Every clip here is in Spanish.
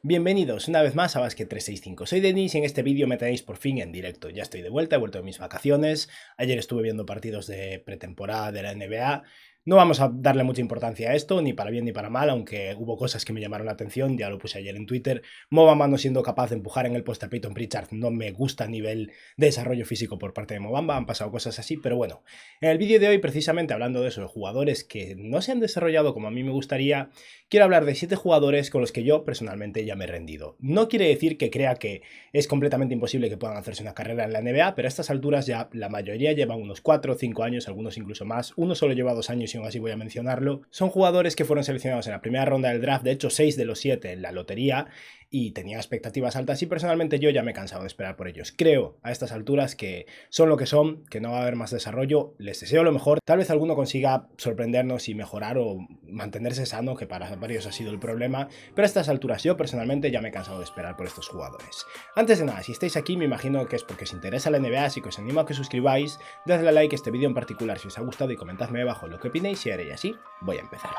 Bienvenidos una vez más a Basket 365, soy Denis y en este vídeo me tenéis por fin en directo. Ya estoy de vuelta, he vuelto de mis vacaciones, ayer estuve viendo partidos de pretemporada de la NBA. No vamos a darle mucha importancia a esto, ni para bien ni para mal, aunque hubo cosas que me llamaron la atención, ya lo puse ayer en Twitter. Mo Bamba no siendo capaz de empujar en el poste a Peyton Pritchard no me gusta a nivel de desarrollo físico por parte de Mo Bamba, han pasado cosas así, pero bueno. En el vídeo de hoy, precisamente hablando de eso, de jugadores que no se han desarrollado como a mí me gustaría, quiero hablar de 7 jugadores con los que yo personalmente ya me he rendido. No quiere decir que crea que es completamente imposible que puedan hacerse una carrera en la NBA, pero a estas alturas ya la mayoría llevan unos 4 o 5 años, algunos incluso más. Uno solo lleva 2 años y aún así voy a mencionarlo. Son jugadores que fueron seleccionados en la primera ronda del draft, de hecho 6 de los 7 en la lotería, y tenía expectativas altas y personalmente yo ya me he cansado de esperar por ellos. Creo a estas alturas que son lo que son, que no va a haber más desarrollo, les deseo lo mejor, tal vez alguno consiga sorprendernos y mejorar o mantenerse sano, que para varios ha sido el problema, pero a estas alturas yo personalmente ya me he cansado de esperar por estos jugadores. Antes de nada, si estáis aquí me imagino que es porque os interesa la NBA, así que os animo a que suscribáis, dadle a like a este vídeo en particular si os ha gustado y comentadme abajo lo que opinéis y haré así, voy a empezar.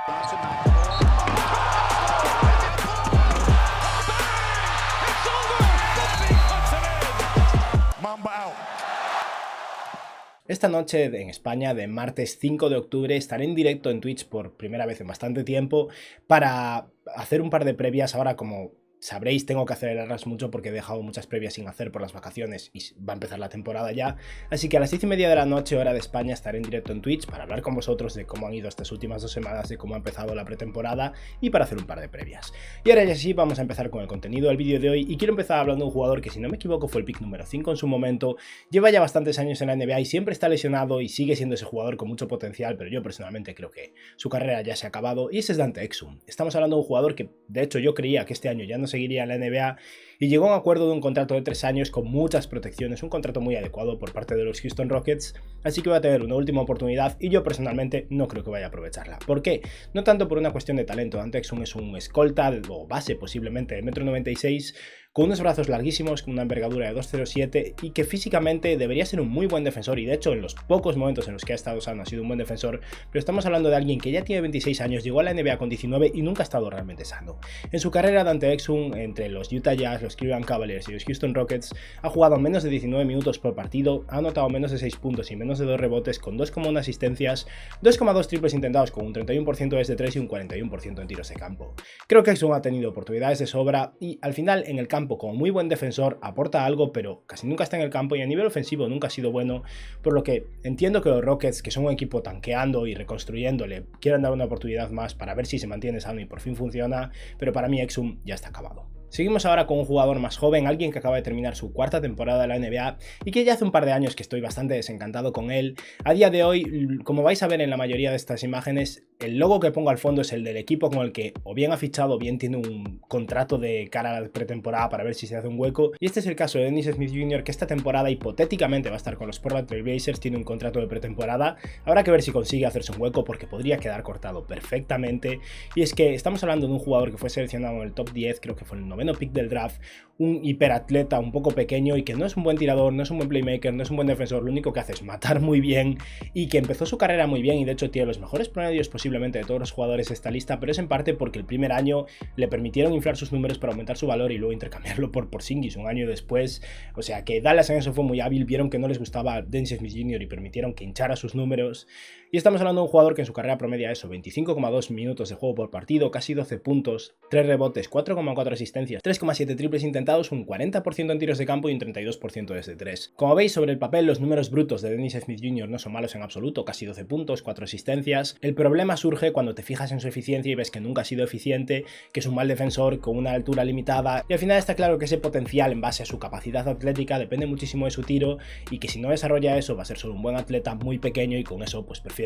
Esta noche en España, de martes 5 de octubre, estaré en directo en Twitch por primera vez en bastante tiempo para hacer un par de previas. Ahora, como sabréis, tengo que acelerarlas mucho porque he dejado muchas previas sin hacer por las vacaciones y va a empezar la temporada ya. Así que a las 10:30 de la noche, hora de España, estaré en directo en Twitch para hablar con vosotros de cómo han ido estas últimas 2 semanas, de cómo ha empezado la pretemporada y para hacer un par de previas. Y ahora ya sí, vamos a empezar con el contenido del vídeo de hoy y quiero empezar hablando de un jugador que, si no me equivoco, fue el pick número 5 en su momento, lleva ya bastantes años en la NBA y siempre está lesionado y sigue siendo ese jugador con mucho potencial, pero yo personalmente creo que su carrera ya se ha acabado, y ese es Dante Exum. Estamos hablando de un jugador que, de hecho, yo creía que este año ya no seguiría en la NBA y llegó a un acuerdo de un contrato de 3 años con muchas protecciones, un contrato muy adecuado por parte de los Houston Rockets, así que va a tener una última oportunidad y yo personalmente no creo que vaya a aprovecharla. ¿Por qué? No tanto por una cuestión de talento. Dante Exum es un escolta o base posiblemente de 1,96 m, con unos brazos larguísimos, con una envergadura de 2,07 y que físicamente debería ser un muy buen defensor, y de hecho en los pocos momentos en los que ha estado sano ha sido un buen defensor, pero estamos hablando de alguien que ya tiene 26 años, llegó a la NBA con 19 y nunca ha estado realmente sano. En su carrera, Dante Exum, entre los Utah Jazz, los Cleveland Cavaliers y los Houston Rockets, ha jugado menos de 19 minutos por partido, ha anotado menos de 6 puntos y menos de 2 rebotes, con 2,1 asistencias, 2,2 triples intentados con un 31% desde 3 y un 41% en tiros de campo. Creo que Exum ha tenido oportunidades de sobra y al final en el campo, como muy buen defensor, aporta algo, pero casi nunca está en el campo, y a nivel ofensivo nunca ha sido bueno, por lo que entiendo que los Rockets, que son un equipo tanqueando y reconstruyéndole, quieran dar una oportunidad más para ver si se mantiene sano y por fin funciona, pero para mí Exum ya está acabado. Seguimos ahora con un jugador más joven, alguien que acaba de terminar su 4ª temporada de la NBA y que ya hace un par de años que estoy bastante desencantado con él. A día de hoy, como vais a ver en la mayoría de estas imágenes, el logo que pongo al fondo es el del equipo con el que o bien ha fichado o bien tiene un contrato de cara a la pretemporada para ver si se hace un hueco, y este es el caso de Dennis Smith Jr., que esta temporada hipotéticamente va a estar con los Portland Trail Blazers, tiene un contrato de pretemporada, habrá que ver si consigue hacerse un hueco porque podría quedar cortado perfectamente. Y es que estamos hablando de un jugador que fue seleccionado en el top 10, creo que fue el 9º pick del draft, un hiperatleta un poco pequeño y que no es un buen tirador, no es un buen playmaker, no es un buen defensor, lo único que hace es matar muy bien, y que empezó su carrera muy bien y de hecho tiene los mejores promedios posiblemente de todos los jugadores de esta lista, pero es en parte porque el primer año le permitieron inflar sus números para aumentar su valor y luego intercambiarlo por Porzingis un año después. O sea que Dallas en eso fue muy hábil, vieron que no les gustaba Dennis Smith Jr. y permitieron que hinchara sus números. Y estamos hablando de un jugador que en su carrera promedia eso, 25,2 minutos de juego por partido, casi 12 puntos, 3 rebotes, 4,4 asistencias, 3,7 triples intentados, un 40% en tiros de campo y un 32% desde 3. Como veis, sobre el papel los números brutos de Dennis Smith Jr. no son malos en absoluto, casi 12 puntos, 4 asistencias. El problema surge cuando te fijas en su eficiencia y ves que nunca ha sido eficiente, que es un mal defensor con una altura limitada, y al final está claro que ese potencial en base a su capacidad atlética depende muchísimo de su tiro, y que si no desarrolla eso va a ser solo un buen atleta muy pequeño, y con eso pues prefiero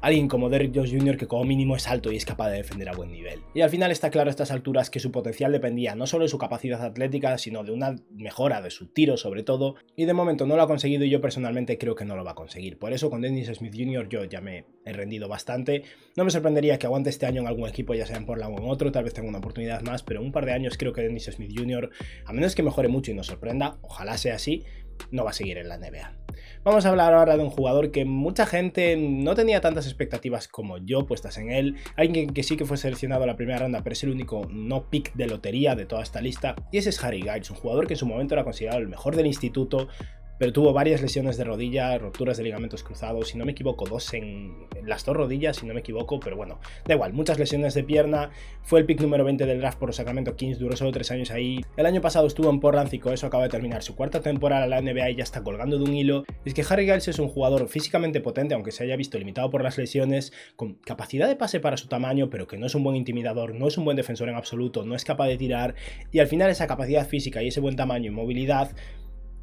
a alguien como Derrick Jones Jr., que como mínimo es alto y es capaz de defender a buen nivel. Y al final está claro a estas alturas que su potencial dependía no solo de su capacidad atlética, sino de una mejora de su tiro sobre todo, y de momento no lo ha conseguido y yo personalmente creo que no lo va a conseguir. Por eso con Dennis Smith Jr. yo ya me he rendido bastante. No me sorprendería que aguante este año en algún equipo, ya sea en Portland o en otro, tal vez tenga una oportunidad más, pero en un par de años creo que Dennis Smith Jr., a menos que mejore mucho y nos sorprenda, ojalá sea así, no va a seguir en la NBA. Vamos a hablar ahora de un jugador que mucha gente no tenía tantas expectativas como yo puestas en él, alguien que sí que fue seleccionado a la primera ronda, pero es el único no pick de lotería de toda esta lista, y ese es Harry Giles, un jugador que en su momento era considerado el mejor del instituto, pero tuvo varias lesiones de rodilla, rupturas de ligamentos cruzados, si no me equivoco, dos en las dos rodillas, si no me equivoco, pero bueno, da igual, muchas lesiones de pierna, fue el pick número 20 del draft por los Sacramento Kings, duró solo 3 años ahí, el año pasado estuvo en Portland y con eso acaba de terminar su cuarta temporada en la NBA y ya está colgando de un hilo. Es que Harry Giles es un jugador físicamente potente, aunque se haya visto limitado por las lesiones, con capacidad de pase para su tamaño, pero que no es un buen intimidador, no es un buen defensor en absoluto, no es capaz de tirar, y al final esa capacidad física y ese buen tamaño y movilidad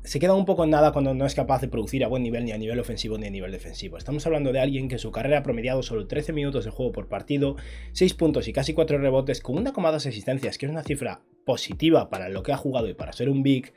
se queda un poco en nada cuando no es capaz de producir a buen nivel ni a nivel ofensivo ni a nivel defensivo. Estamos hablando de alguien que en su carrera ha promediado solo 13 minutos de juego por partido, 6 puntos y casi 4 rebotes con 1,2 asistencias, que es una cifra positiva para lo que ha jugado y para ser un big,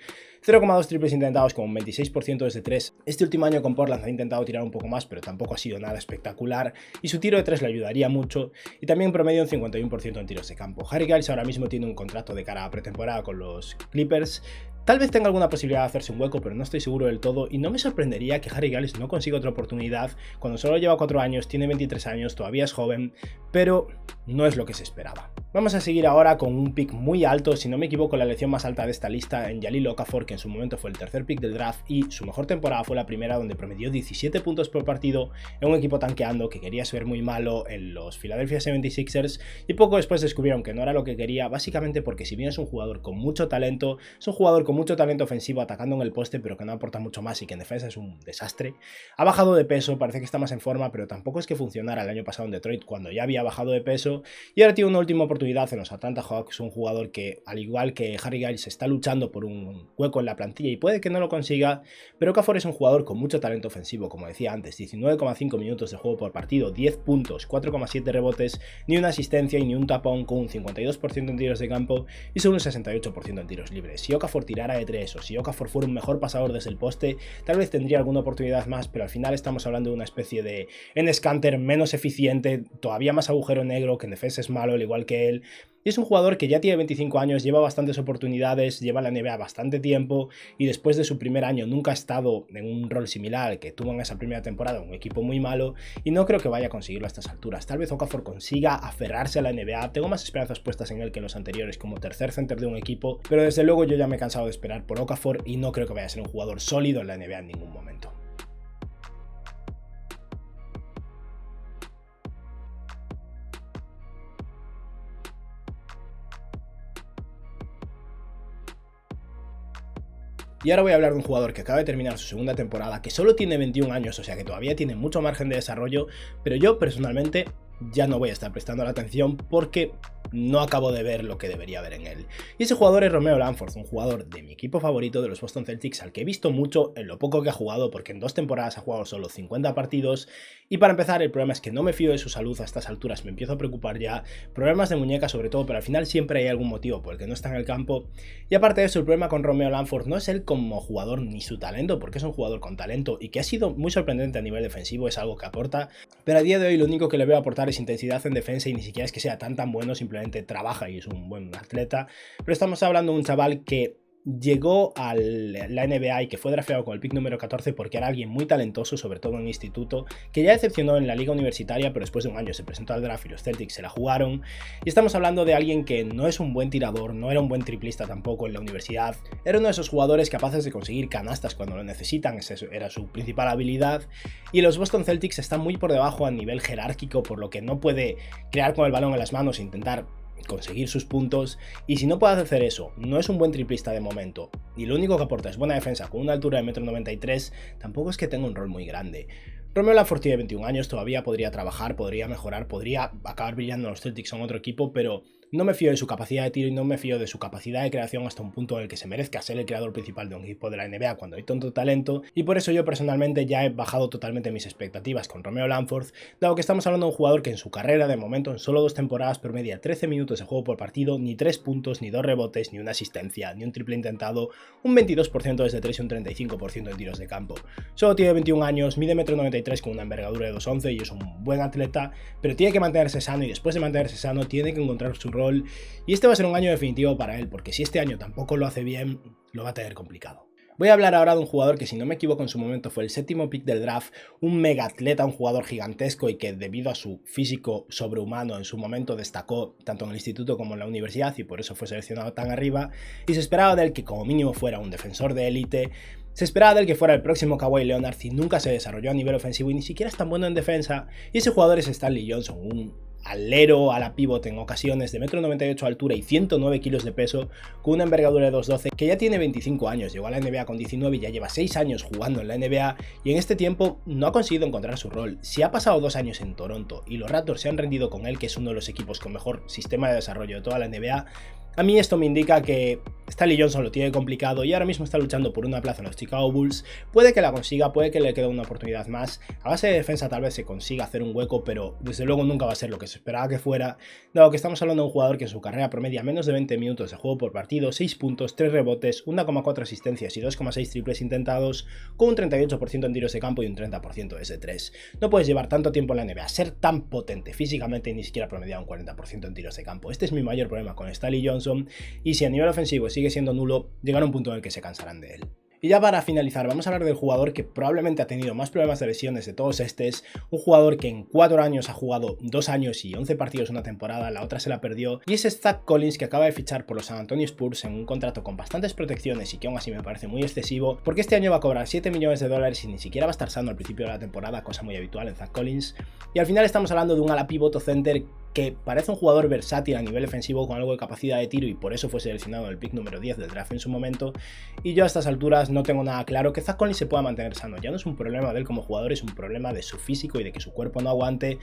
0,2 triples intentados con un 26% desde 3. Este último año con Portland ha intentado tirar un poco más, pero tampoco ha sido nada espectacular, y su tiro de 3 le ayudaría mucho, y también promedio un 51% en tiros de campo. Harry Giles ahora mismo tiene un contrato de cara a pretemporada con los Clippers. Tal vez tenga alguna posibilidad de hacerse un hueco, pero no estoy seguro del todo, y no me sorprendería que Harry Giles no consiga otra oportunidad cuando solo lleva 4 años, tiene 23 años, todavía es joven, pero no es lo que se esperaba. Vamos a seguir ahora con un pick muy alto, si no me equivoco la elección más alta de esta lista, en Jahlil Okafor, que en su momento fue el tercer pick del draft y su mejor temporada fue la primera, donde promedió 17 puntos por partido en un equipo tanqueando que quería ser muy malo en los Philadelphia 76ers, y poco después descubrieron que no era lo que quería, básicamente porque si bien es un jugador con mucho talento, es un jugador con mucho talento ofensivo atacando en el poste, pero que no aporta mucho más y que en defensa es un desastre. Ha bajado de peso, parece que está más en forma, pero tampoco es que funcionara el año pasado en Detroit cuando ya había bajado de peso, y ahora tiene una última oportunidad en los Atlanta Hawks, un jugador que, al igual que Harry Giles, está luchando por un hueco en la plantilla y puede que no lo consiga, pero Okafor es un jugador con mucho talento ofensivo, como decía antes, 19,5 minutos de juego por partido, 10 puntos, 4,7 rebotes, ni una asistencia y ni un tapón, con un 52% en tiros de campo y solo un 68% en tiros libres. Si Okafor tirara de 3 o si Okafor fuera un mejor pasador desde el poste, tal vez tendría alguna oportunidad más, pero al final estamos hablando de una especie de Enes Kanter menos eficiente, todavía más agujero negro, que en defensa es malo al igual que él. Y es un jugador que ya tiene 25 años, lleva bastantes oportunidades, lleva en la NBA bastante tiempo y después de su primer año nunca ha estado en un rol similar al que tuvo en esa primera temporada, un equipo muy malo, y no creo que vaya a conseguirlo a estas alturas. Tal vez Okafor consiga aferrarse a la NBA, tengo más esperanzas puestas en él que en los anteriores como tercer center de un equipo, pero desde luego yo ya me he cansado de esperar por Okafor y no creo que vaya a ser un jugador sólido en la NBA en ningún momento. Y ahora voy a hablar de un jugador que acaba de terminar su segunda temporada, que solo tiene 21 años, o sea que todavía tiene mucho margen de desarrollo, pero yo personalmente ya no voy a estar prestando la atención porque no acabo de ver lo que debería ver en él. Y ese jugador es Romeo Langford, un jugador de mi equipo favorito, de los Boston Celtics, al que he visto mucho en lo poco que ha jugado, porque en 2 temporadas ha jugado solo 50 partidos. Y para empezar, el problema es que no me fío de su salud a estas alturas, me empiezo a preocupar ya. Problemas de muñeca sobre todo, pero al final siempre hay algún motivo por el que no está en el campo. Y aparte de eso, el problema con Romeo Langford no es él como jugador ni su talento, porque es un jugador con talento y que ha sido muy sorprendente a nivel defensivo, es algo que aporta. Pero a día de hoy lo único que le veo aportar es intensidad en defensa y ni siquiera es que sea tan bueno, simplemente trabaja y es un buen atleta. Pero estamos hablando de un chaval que llegó a la NBA y que fue drafteado con el pick número 14 porque era alguien muy talentoso, sobre todo en instituto, que ya decepcionó en la liga universitaria, pero después de un año se presentó al draft y los Celtics se la jugaron. Y estamos hablando de alguien que no es un buen tirador, no era un buen triplista tampoco en la universidad, era uno de esos jugadores capaces de conseguir canastas cuando lo necesitan, esa era su principal habilidad, y los Boston Celtics están muy por debajo a nivel jerárquico, por lo que no puede crear con el balón en las manos e intentar conseguir sus puntos, y si no puede hacer eso, no es un buen triplista de momento, y lo único que aporta es buena defensa con una altura de 1,93 m, tampoco es que tenga un rol muy grande. Romeo Langford tiene 21 años, todavía podría trabajar, podría mejorar, podría acabar brillando en los Celtics en otro equipo, pero no me fío de su capacidad de tiro y no me fío de su capacidad de creación hasta un punto en el que se merezca ser el creador principal de un equipo de la NBA cuando hay tanto talento, y por eso yo personalmente ya he bajado totalmente mis expectativas con Romeo Langford, dado que estamos hablando de un jugador que en su carrera de momento en solo 2 temporadas promedia 13 minutos de juego por partido, ni 3 puntos, ni 2 rebotes, ni una asistencia, ni un triple intentado, un 22% desde 3 y un 35% en tiros de campo. Solo tiene 21 años, mide 1,93 m con una envergadura de 2,11 y es un buen atleta, pero tiene que mantenerse sano y después de mantenerse sano tiene que encontrar su rol, y este va a ser un año definitivo para él, porque si este año tampoco lo hace bien, lo va a tener complicado. Voy a hablar ahora de un jugador que, si no me equivoco, en su momento fue el 7º pick del draft, un mega atleta, un jugador gigantesco y que debido a su físico sobrehumano en su momento destacó tanto en el instituto como en la universidad y por eso fue seleccionado tan arriba, y se esperaba de él que como mínimo fuera un defensor de élite. Se esperaba de él que fuera el próximo Kawhi Leonard y nunca se desarrolló a nivel ofensivo y ni siquiera es tan bueno en defensa, y ese jugador es Stanley Johnson, un alero a la pivot en ocasiones de 1,98 m de altura y 109 kilos de peso, con una envergadura de 2,12, que ya tiene 25 años, llegó a la NBA con 19 y ya lleva 6 años jugando en la NBA, y en este tiempo no ha conseguido encontrar su rol. Si ha pasado 2 años en Toronto y los Raptors se han rendido con él, que es uno de los equipos con mejor sistema de desarrollo de toda la NBA, a mí esto me indica que Stanley Johnson lo tiene complicado y ahora mismo está luchando por una plaza en los Chicago Bulls. Puede que la consiga, puede que le quede una oportunidad más. A base de defensa tal vez se consiga hacer un hueco, pero desde luego nunca va a ser lo que se esperaba que fuera, dado que estamos hablando de un jugador que en su carrera promedia menos de 20 minutos de juego por partido, 6 puntos, 3 rebotes, 1,4 asistencias y 2,6 triples intentados, con un 38% en tiros de campo y un 30% desde 3. No puedes llevar tanto tiempo en la NBA, ser tan potente físicamente y ni siquiera promediar un 40% en tiros de campo. Este es mi mayor problema con Stanley Johnson, y si a nivel ofensivo sigue siendo nulo, llegará un punto en el que se cansarán de él. Y ya para finalizar, vamos a hablar del jugador que probablemente ha tenido más problemas de lesiones de todos estos, un jugador que en 4 años ha jugado 2 años y 11 partidos una temporada, la otra se la perdió, y es Zach Collins, que acaba de fichar por los San Antonio Spurs en un contrato con bastantes protecciones y que aún así me parece muy excesivo, porque este año va a cobrar $7 millones y ni siquiera va a estar sano al principio de la temporada, cosa muy habitual en Zach Collins, y al final estamos hablando de un ala pivot o center que parece un jugador versátil a nivel defensivo con algo de capacidad de tiro y por eso fue seleccionado en el pick número 10 del draft en su momento, y yo a estas alturas no tengo nada claro que Zach Collins se pueda mantener sano. Ya no es un problema de él como jugador, es un problema de su físico y de que su cuerpo no aguante,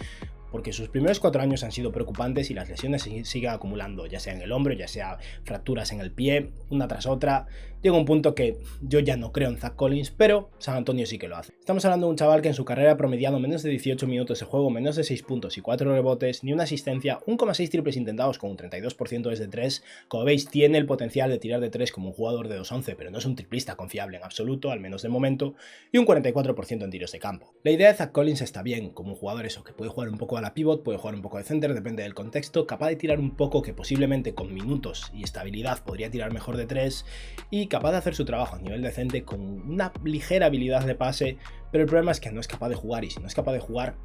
porque sus primeros 4 años han sido preocupantes y las lesiones se siguen acumulando, ya sea en el hombro, ya sea fracturas en el pie, una tras otra. Llega un punto que yo ya no creo en Zach Collins, pero San Antonio sí que lo hace. Estamos hablando de un chaval que en su carrera ha promediado menos de 18 minutos de juego, menos de 6 puntos y 4 rebotes, ni una asistencia, 1,6 triples intentados con un 32% desde 3. Como veis, tiene el potencial de tirar de 3 como un jugador de 2,11, pero no es un triplista confiable en absoluto, al menos de momento, y un 44% en tiros de campo. La idea de Zach Collins está bien, como un jugador eso, que puede jugar un poco a la pivot, puede jugar un poco de center, depende del contexto, capaz de tirar un poco, que posiblemente con minutos y estabilidad podría tirar mejor de 3, y capaz de hacer su trabajo a nivel decente con una ligera habilidad de pase, pero el problema es que no es capaz de jugar, y si no es capaz de jugar,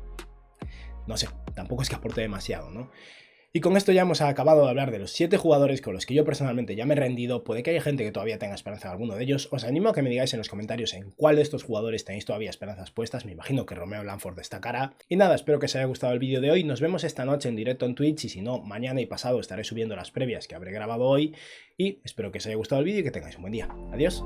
no sé, tampoco es que aporte demasiado, ¿no? Y con esto ya hemos acabado de hablar de los 7 jugadores con los que yo personalmente ya me he rendido. Puede que haya gente que todavía tenga esperanza en alguno de ellos. Os animo a que me digáis en los comentarios en cuál de estos jugadores tenéis todavía esperanzas puestas. Me imagino que Romeo Langford destacará. Y nada, espero que os haya gustado el vídeo de hoy. Nos vemos esta noche en directo en Twitch, y si no, mañana y pasado estaré subiendo las previas que habré grabado hoy. Y espero que os haya gustado el vídeo y que tengáis un buen día. Adiós.